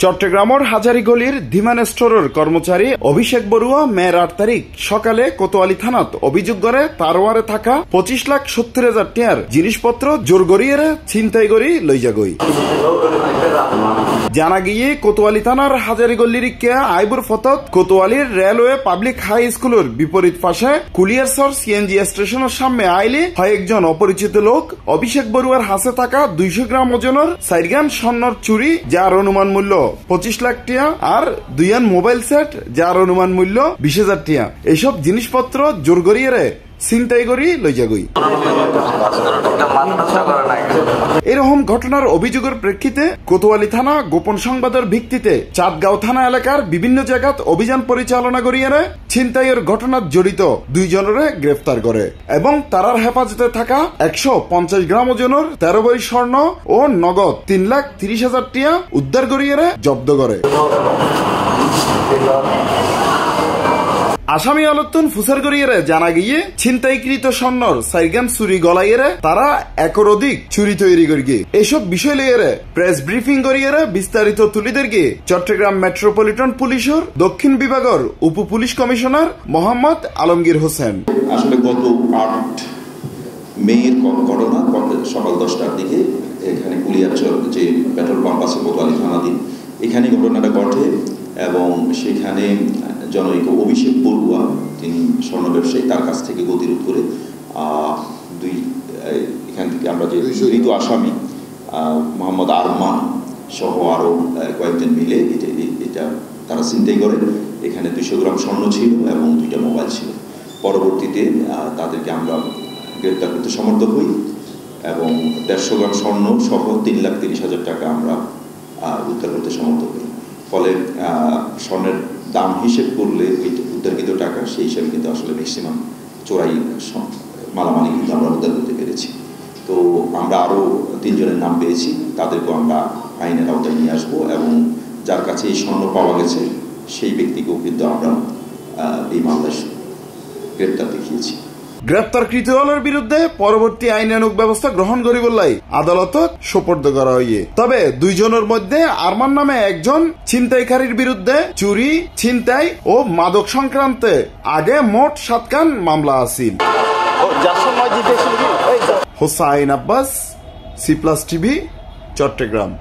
চট্টগ্রামের হাজারীগলির ধীমান স্টোরের কর্মচারী অভিষেক বড়ুয়া মের ৮ তারিখ সকালে কোতোয়ালি থানাত অভিযোগ করে তারওয়ারে থাকা ২৫,৭০,০০০ টাকার জিনিসপত্র জোর গড়িয়ে ছিনতাই করি লইজা গই। জানা গিয়ে কোতোয়ালি থানার হাজারীগল্লির আইবুর ফতত কোতোয়ালির রেলওয়ে পাবলিক হাই স্কুলের বিপরীত পাশে কুলিয়ারসর সিএনজি স্টেশনের সামনে আইলে হয় একজন অপরিচিত লোক অভিষেক বড়ুয়ার হাতে থাকা ২০০ গ্রাম ওজনের ৪ গ্রাম স্বর্ণর চুরি, যার অনুমান মূল্য ২৫ লাখ টাকা, আর ২ মোবাইল সেট যার অনুমান মূল্য ২০,০০০ টাকা এইসব জিনিসপত্র জোর গড়িয়ে ছিনতাই করি লইজা গই। এরকম ঘটনার অভিযোগের প্রেক্ষিতে কোতোয়ালি থানা গোপন সংবাদের ভিত্তিতে চাঁদগাঁও থানা এলাকার বিভিন্ন জায়গাত অভিযান পরিচালনা করিয়ে ছিনতাইয়ের ঘটনার জড়িত ২ জনের গ্রেফতার করে এবং তারার হেফাজতে থাকা ১৫০ গ্রাম ওজনের ১৩ ভরি স্বর্ণ ও নগদ ৩,৩০,০০০ টাকা উদ্ধার করিয়ে জব্দ করে। আসামি অলত্তুন ফুসার করিয়ে জানা গিয়ে ছিনতাইকৃত স্বর্ণর ৪ গ্রাম চুরি গলাইয়ে তারা একর অধিক চুরি তৈরি করিয়ে এসব বিষয় লিয়ে প্রেস ব্রিফিং করিয়ে বিস্তারিত তুলিদের গিয়ে চট্টগ্রাম মেট্রোপলিটন পুলিশের দক্ষিণ বিভাগের উপ পুলিশ কমিশনার মোহাম্মদ আলমগীর হোসেন। আসলে গত ৮ মের ঘটনা সকাল ১০টার দিকে এখানে কুলিয়ারচর যে পেট্রোল পাম্প আছে কোতোয়ালি থানাধীন, এখানে ঘটনাটা ঘটে এবং সেখানে জনৈক অভিষেক বড়ুয়া, তিনি স্বর্ণ ব্যবসায়ী, তার কাছ থেকে গতিরোধ করে এখান থেকে আমরা যে ধৃত আসামি মোহাম্মদ আরমান সহ আরও কয়েকজন মিলে এটা তারা ছিনতাই করে। এখানে ২০০ গ্রাম স্বর্ণ ছিল এবং 2টা মোবাইল ছিল। পরবর্তীতে তাদেরকে আমরা গ্রেপ্তার করতে সমর্থ হই এবং ১৫০ গ্রাম স্বর্ণ সহ ৩,৩০,০০০ টাকা আমরা উদ্ধার করতে সমর্থ হই। ফলে স্বর্ণের দাম হিসেব করলে উদ্ধারকৃত টাকা সেই হিসাবে কিন্তু আসলে ম্যাক্সিমাম চোরাই মালামালি কিন্তু আমরা উদ্ধার করতে পেরেছি। তো আমরা আরও ৩ জনের নাম পেয়েছি, তাদেরকেও আমরা আইনের আওতায় নিয়ে আসবো এবং যার কাছে এই স্বর্ণ পাওয়া গেছে সেই ব্যক্তিকেও কিন্তু আমরা এই মামলায় গ্রেপ্তার দেখিয়েছি। গ্রেপ্তারকৃত হলের বিরুদ্ধে পরবর্তী আইনানুগ ব্যবস্থা গ্রহণ করি বললাই আদালতত সোপর্দ করা হইয়ে। তবে ২ জনের মধ্যে আরমান নামে একজন ছিনতাইকারীর বিরুদ্ধে চুরি, ছিনতাই ও মাদক সংক্রান্তে আগে মোট ৭ খান মামলা আছিল। Hossain Abbas, C+ TV, Chittagong.